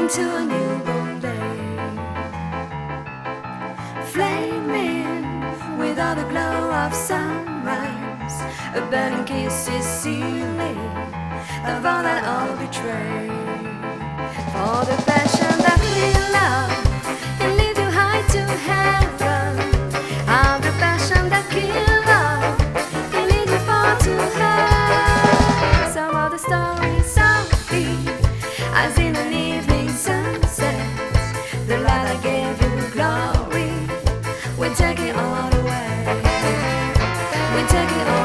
into a newborn day, flaming with all the glow of sunrise. A burning kiss is sealing of all that I'll betray. For the passion that we love and lead you high to heaven. Of the passion that kill love and lead you far to hell. Some of the stories of me, as in an evening sunset, the light that gave you glory, we take it all away. We take it all